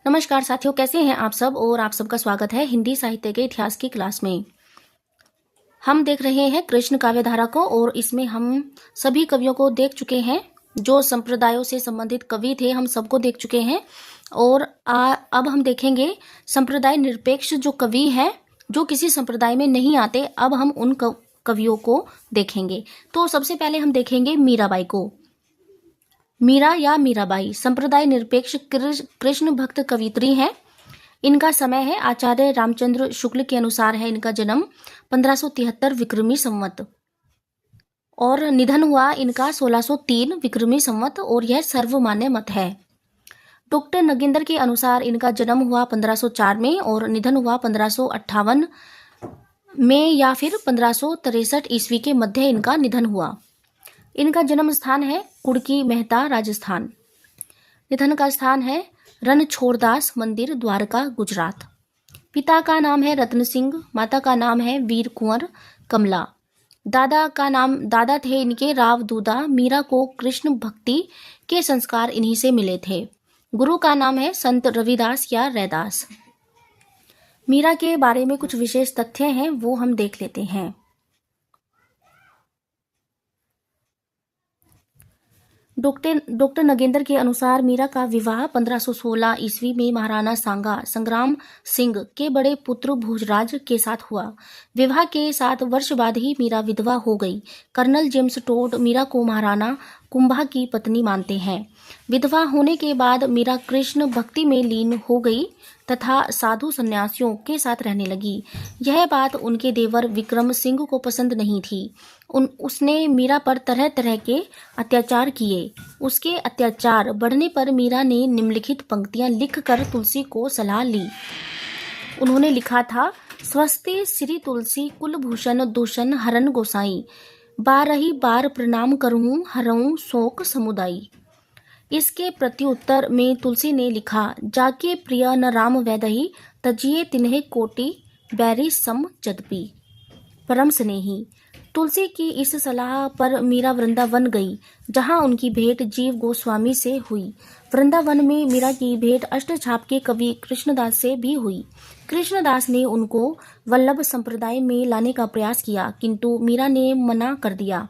नमस्कार साथियों, कैसे हैं आप सब। और आप सबका स्वागत है हिंदी साहित्य के इतिहास की क्लास में। हम देख रहे हैं कृष्ण काव्यधारा को और इसमें हम सभी कवियों को देख चुके हैं। जो संप्रदायों से संबंधित कवि थे हम सबको देख चुके हैं। और अब हम देखेंगे संप्रदाय निरपेक्ष जो कवि हैं, जो किसी संप्रदाय में नहीं आते। अब हम उन कवियों को देखेंगे। तो सबसे पहले हम देखेंगे मीराबाई को। मीरा या मीराबाई संप्रदाय निरपेक्ष कृष्ण भक्त कवियत्री हैं। इनका समय है आचार्य रामचंद्र शुक्ल के अनुसार है इनका जन्म 1573 विक्रमी संवत और निधन हुआ इनका 1603 विक्रमी संवत, और यह सर्वमान्य मत है। डॉक्टर नगेंद्र के अनुसार इनका जन्म हुआ 1504 में और निधन हुआ 1558 में या फिर 1563 ईस्वी के मध्य इनका निधन हुआ। इनका जन्म स्थान है कुड़की मेहता राजस्थान। निधन का स्थान है रणछोड़दास मंदिर द्वारका गुजरात। पिता का नाम है रत्न सिंह, माता का नाम है वीर कुंवर कमला। दादा थे इनके राव दूदा। मीरा को कृष्ण भक्ति के संस्कार इन्हीं से मिले थे। गुरु का नाम है संत रविदास या रैदास। मीरा के बारे में कुछ विशेष तथ्य हैं, वो हम देख लेते हैं। डॉक्टर नगेंद्र के अनुसार मीरा का विवाह 1516 ईस्वी में महाराणा सांगा संग्राम सिंह के बड़े पुत्र भोजराज के साथ हुआ। विवाह के 7 वर्ष बाद ही मीरा विधवा हो गई। कर्नल जेम्स टोड मीरा को महाराणा कुंभा की पत्नी मानते हैं। विधवा होने के बाद मीरा कृष्ण भक्ति में लीन हो गई तथा साधु सन्यासियों के साथ रहने लगी। यह बात उनके देवर विक्रम सिंह को पसंद नहीं थी। उसने मीरा पर तरह तरह के अत्याचार किए। उसके अत्याचार बढ़ने पर मीरा ने निम्नलिखित पंक्तियां लिखकर तुलसी को सलाह ली। उन्होंने लिखा था, स्वस्ति श्री तुलसी कुलभूषण दूषण हरन गोसाई, बारही बार प्रणाम करूं हरऊं शोक समुदाई। इसके प्रत्युत्तर में तुलसी ने लिखा, जाके प्रिय न राम वैदही, तजिए तिन्हे कोटि बैरी सम जदपि। परम स्नेही। तुलसी की इस सलाह पर मीरा वृंदावन गई, जहां उनकी भेंट जीव गोस्वामी से हुई। वृंदावन में मीरा की भेंट अष्टछाप के कवि कृष्णदास से भी हुई। कृष्णदास ने उनको वल्लभ संप्रदाय में लाने का प्रयास किया, किंतु मीरा ने मना कर दिया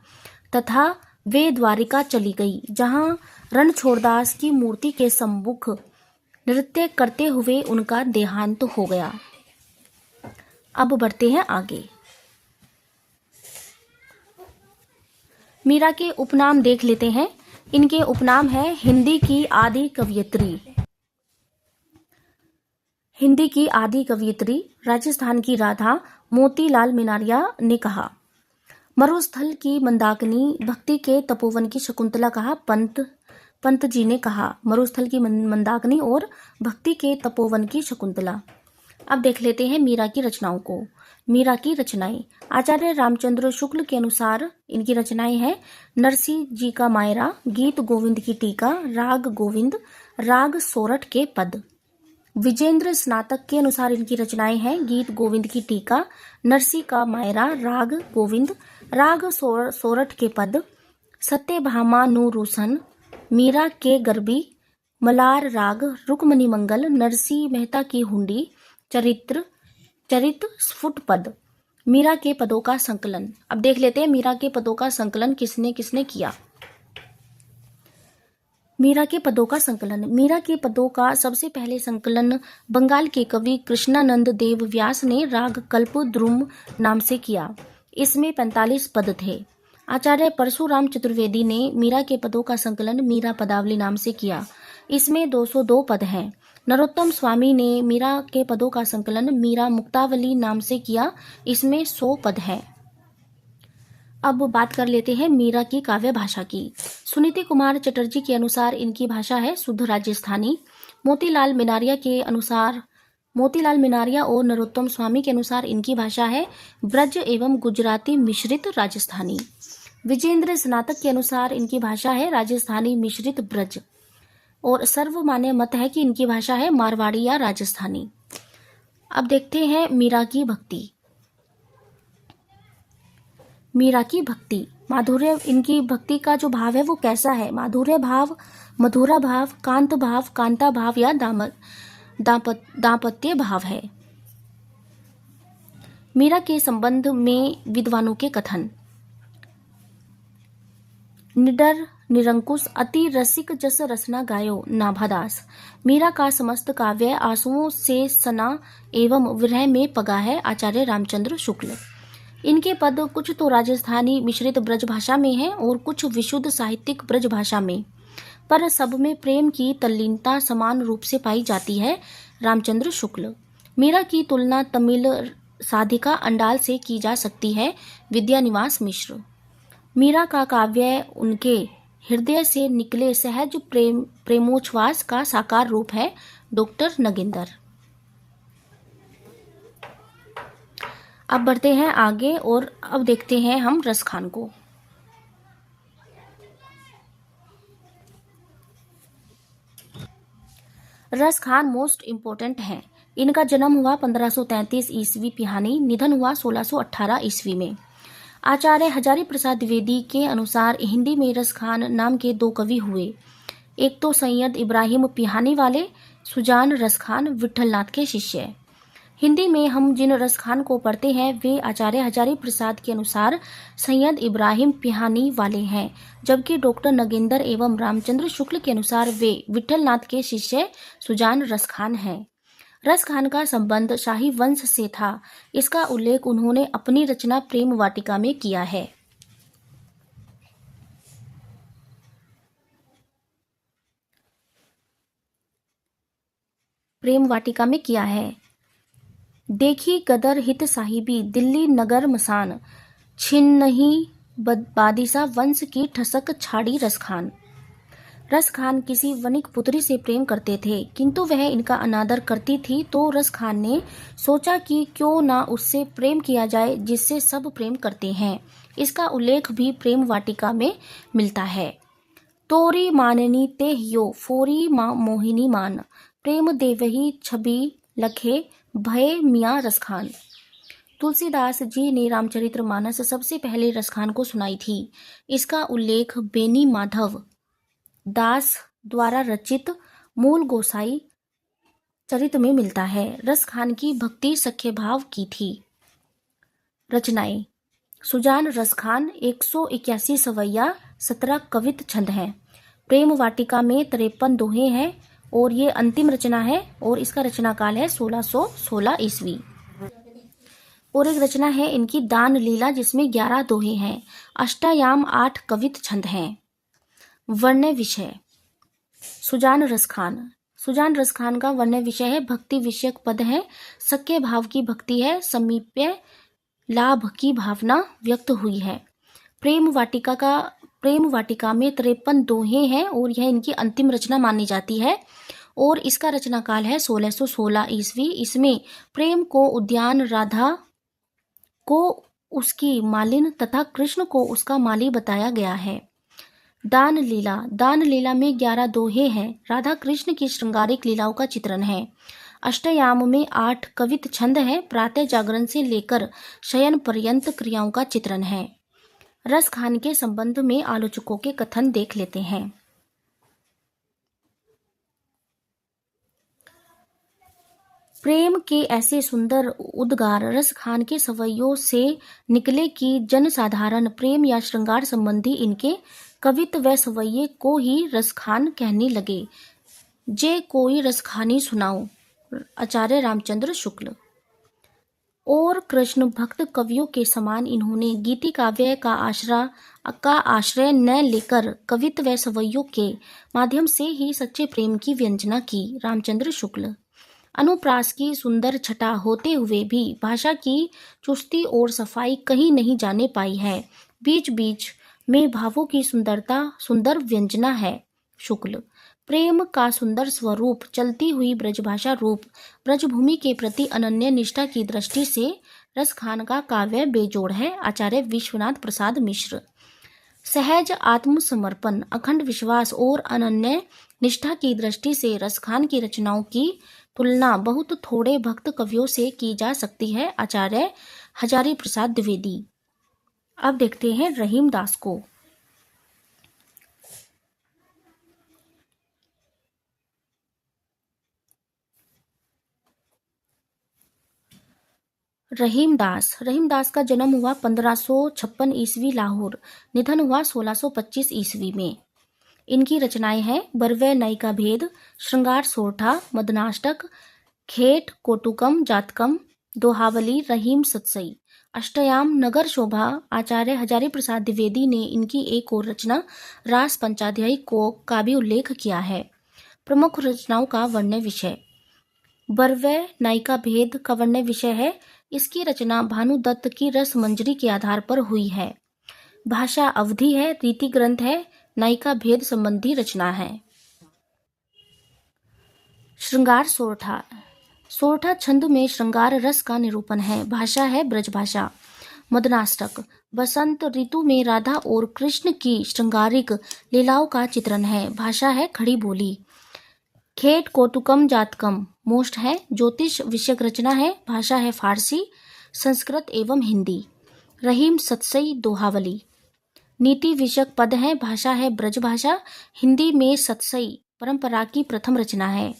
तथा वे द्वारिका चली गई, जहां रणछोड़दास की मूर्ति के सम्मुख नृत्य करते हुए उनका देहांत हो गया। अब बढ़ते हैं आगे। मीरा के उपनाम देख लेते हैं। इनके उपनाम है हिंदी की आदि कवियत्री। हिंदी की आदि कवियत्री, राजस्थान की राधा। मोतीलाल मिनारिया ने कहा। मरुस्थल की मंदाकिनी, भक्ति के तपोवन की शकुंतला कहा। पंत जी ने कहा। मरुस्थल की मंदाकिनी और भक्ति के तपोवन की शकुंतला। अब देख लेते हैं मीरा की रचनाओं को। मीरा की रचनाएं, आचार्य रामचंद्र शुक्ल के अनुसार इनकी रचनाएं हैं, नरसिंह जी का मायरा, गीत गोविंद की टीका, राग गोविंद, राग सोरठ के पद। विजेंद्र स्नातक के अनुसार इनकी रचनाएं हैं, गीत गोविंद की टीका, नरसिंह का मायरा, राग गोविंद, राग सोरठ के पद। सत्यभामा नूरुसन, मीरा के गरबी, मलार राग, रुक्मणी मंगल, नरसिंह मेहता की हुंडी, चरित स्फुट पद। मीरा के पदों का संकलन। अब देख लेते हैं मीरा के पदों का संकलन किसने किसने किया। मीरा के पदों का संकलन। मीरा के पदों का सबसे पहले संकलन बंगाल के कवि कृष्णानंद देव व्यास ने राग कल्प द्रुम नाम से किया। इसमें 45 पद थे। आचार्य परशुराम चतुर्वेदी ने मीरा के पदों का संकलन मीरा पदावली नाम से किया। इसमें 202 पद हैं। नरोत्तम स्वामी ने मीरा के पदों का संकलन मीरा मुक्तावली नाम से किया। इसमें 100 पद हैं। अब बात कर लेते हैं मीरा की काव्य भाषा की। सुनीति कुमार चटर्जी के अनुसार इनकी भाषा है शुद्ध राजस्थानी। मोतीलाल मिनारिया और नरोत्तम स्वामी के अनुसार इनकी भाषा है ब्रज एवं गुजराती मिश्रित राजस्थानी। विजेंद्र स्नातक के अनुसार इनकी भाषा है राजस्थानी मिश्रित ब्रज, और सर्वमान्य मत है कि इनकी भाषा है मारवाड़ी या राजस्थानी। अब देखते हैं मीरा की भक्ति। मीरा की भक्ति, माधुर्य, इनकी भक्ति का जो भाव है वो कैसा है। माधुर्य भाव, मधुरा भाव, कांत भाव, कांता भाव या दाम्पत्य भाव है। मीरा के संबंध में विद्वानों के कथन। निडर निरंकुश अति रसिक जस रसना गायो नाभादास। मीरा का समस्त काव्य आंसुओं से सना एवं विरह में पगा है। आचार्य रामचंद्र शुक्ल। इनके पद कुछ तो राजस्थानी मिश्रित ब्रज भाषा में हैं और कुछ विशुद्ध साहित्यिक ब्रज भाषा में, पर सब में प्रेम की तल्लीनता समान रूप से पाई जाती है। रामचंद्र शुक्ल। मीरा की तुलना तमिल साधिका अंडाल से की जा सकती है। विद्यानिवास मिश्र। मीरा का काव्य उनके हृदय से निकले सहज प्रेमोच्छ्वास का साकार रूप है। डॉक्टर नगेंद्र। अब बढ़ते हैं आगे और अब देखते हैं हम रसखान को। रसखान मोस्ट इम्पोर्टेंट हैं। इनका जन्म हुआ 1533 ईस्वी पिहानी, निधन हुआ 1618 ईस्वी में। आचार्य हजारी प्रसाद द्विवेदी के अनुसार हिंदी में रसखान नाम के दो कवि हुए। एक तो सैयद इब्राहिम पिहानी वाले, सुजान रसखान विठलनाथ के शिष्य। हिंदी में हम जिन रसखान को पढ़ते हैं वे आचार्य हजारी प्रसाद के अनुसार सैयद इब्राहिम पिहानी वाले हैं, जबकि डॉक्टर नगेंद्र एवं रामचंद्र शुक्ल के अनुसार वे विठलनाथ के शिष्य सुजान रसखान हैं। रसखान का संबंध शाही वंश से था। इसका उल्लेख उन्होंने अपनी रचना प्रेम वाटिका में किया है। देखी गदर हित साहिबी दिल्ली नगर मसान, छिन्नही बादिशा वंश की ठसक छाड़ी रसखान। रसखान किसी वणिक पुत्री से प्रेम करते थे, किंतु वह इनका अनादर करती थी, तो रसखान ने सोचा कि क्यों ना उससे प्रेम किया जाए जिससे सब प्रेम करते हैं। इसका उल्लेख भी प्रेम वाटिका में मिलता है। तोरी माननी ते यो फोरी माँ मोहिनी मान, प्रेम देवही छवि लखे भय मियाँ रसखान। तुलसीदास जी ने रामचरितमानस सबसे पहले रसखान को सुनाई थी। इसका उल्लेख बेनी माधव दास द्वारा रचित मूल गोसाई चरित में मिलता है। रसखान की भक्ति सख्य भाव की थी। रचनाएं। सुजान रसखान 181 सवैया 17 कवित छंद हैं। प्रेम वाटिका में 53 दोहे हैं और ये अंतिम रचना है और इसका रचना काल है 1616 ईस्वी। और एक रचना है इनकी दान लीला, जिसमें 11 दोहे हैं। अष्टायाम 8 कवित छंद हैं। वर्ण विषय। सुजान रसखान का वर्ण विषय है भक्ति विषयक पद है। सख्य भाव की भक्ति है। समीप्य लाभ की भावना व्यक्त हुई है। प्रेम वाटिका में 53 दोहे हैं और यह इनकी अंतिम रचना मानी जाती है और इसका रचना काल है 1616 ईस्वी। इसमें प्रेम को उद्यान, राधा को उसकी मालिन तथा कृष्ण को उसका माली बताया गया है। दान लीला में 11 दोहे हैं। राधा कृष्ण की श्रृंगारिक लीलाओं का चित्रण है। अष्टयाम में 8 कवित छंद है। प्रातः जागरण से लेकर शयन पर्यंत क्रियाओं का चित्रण है। रसखान के संबंध में आलोचकों के कथन देख लेते हैं। प्रेम के ऐसे सुंदर उद्गार रसखान के सवैयों से निकले कि जनसाधारण प्रेम या श्रृंगार संबंधी इनके कवित्व व सवैये को ही रसखान कहने लगे। जे कोई रसखानी सुनाओ। आचार्य रामचंद्र शुक्ल। और कृष्ण भक्त कवियों के समान इन्होंने गीति काव्य का आश्रय न लेकर कवित्व व सवैयों के माध्यम से ही सच्चे प्रेम की व्यंजना की। रामचंद्र शुक्ल। अनुप्रास की सुंदर छटा होते हुए भी भाषा की चुस्ती और सफाई कहीं नहीं जाने पाई है। बीच बीच में भावों की सुंदर व्यंजना है। शुक्ल। प्रेम का सुंदर स्वरूप, चलती हुई ब्रजभाषा रूप, ब्रजभूमि के प्रति अनन्य निष्ठा की दृष्टि से रसखान का काव्य बेजोड़ है। आचार्य विश्वनाथ प्रसाद मिश्र। सहज आत्मसमर्पण, अखंड विश्वास और अनन्य निष्ठा की दृष्टि से रसखान की रचनाओं की तुलना बहुत थोड़े भक्त कवियों से की जा सकती है। आचार्य हजारी प्रसाद द्विवेदी। अब देखते हैं रहीम दास को। रहीमदास का जन्म हुआ 1556 ईस्वी लाहौर, निधन हुआ 1625 ईस्वी में। इनकी रचनाएं हैं बरवै नई का भेद, श्रृंगार सोरठा, मदनाष्टक, खेट कोटुकम जातकम, दोहावली, रहीम सतसई, अष्टयाम, नगर शोभा। आचार्य हजारी प्रसाद द्विवेदी ने इनकी एक और रचना रास पंचाध्यायी का भी उल्लेख किया है। प्रमुख रचनाओं का वर्ण्य विषय। बरवै नायिका भेद का वर्ण्य विषय है। इसकी रचना भानुदत्त की रस मंजरी के आधार पर हुई है। भाषा अवधि है, रीति ग्रंथ है, नायिका भेद संबंधी रचना है। श्रृंगार सोरठा। सोरठा छंद में श्रृंगार रस का निरूपण है। भाषा है ब्रज भाषा। मदनाष्टक बसंत ऋतु में राधा और कृष्ण की श्रृंगारिक लीलाओं का चित्रण है। भाषा है खड़ी बोली। खेट कोटुकम जातकम मोस्ट है, ज्योतिष विषयक रचना है। भाषा है फारसी, संस्कृत एवं हिंदी। रहीम सतसई दोहावली नीति विषयक पद है। भाषा है ब्रज भाषा। हिंदी में सतसई परंपरा की प्रथम रचना है।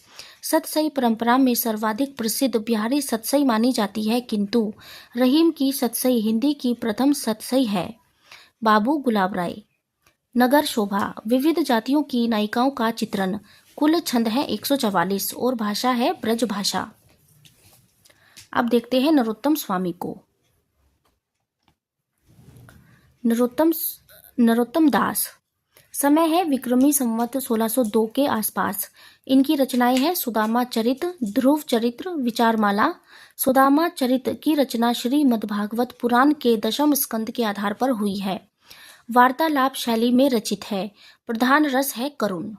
सतसई परंपरा में सर्वाधिक प्रसिद्ध बिहारी सतसई मानी जाती है, किंतु रहीम की सतसई हिंदी की प्रथम सतसई है। बाबू गुलाब राय। नगर शोभा विविध जातियों की नायिकाओं का चित्रण। कुल छंद है 144 और भाषा है ब्रज भाषा। अब देखते हैं नरोत्तम स्वामी को। नरोत्तम दास। समय है विक्रमी संवत 1602 के आसपास। इनकी रचनाएं हैं सुदामा चरित, ध्रुव चरित्र, विचारमाला। सुदामा चरित की रचना श्रीमद्भागवत पुराण के दशम स्कंद के आधार पर हुई है। वार्तालाप शैली में रचित है। प्रधान रस है करुण।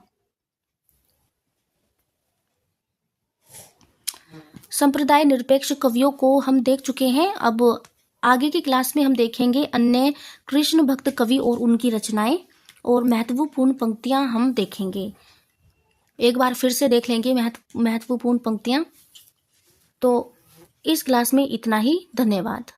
संप्रदाय निरपेक्ष कवियों को हम देख चुके हैं। अब आगे की क्लास में हम देखेंगे अन्य कृष्ण भक्त कवि और उनकी रचनाएं और महत्वपूर्ण पंक्तियां हम देखेंगे। एक बार फिर से देख लेंगे महत्वपूर्ण पंक्तियां। तो इस क्लास में इतना ही। धन्यवाद।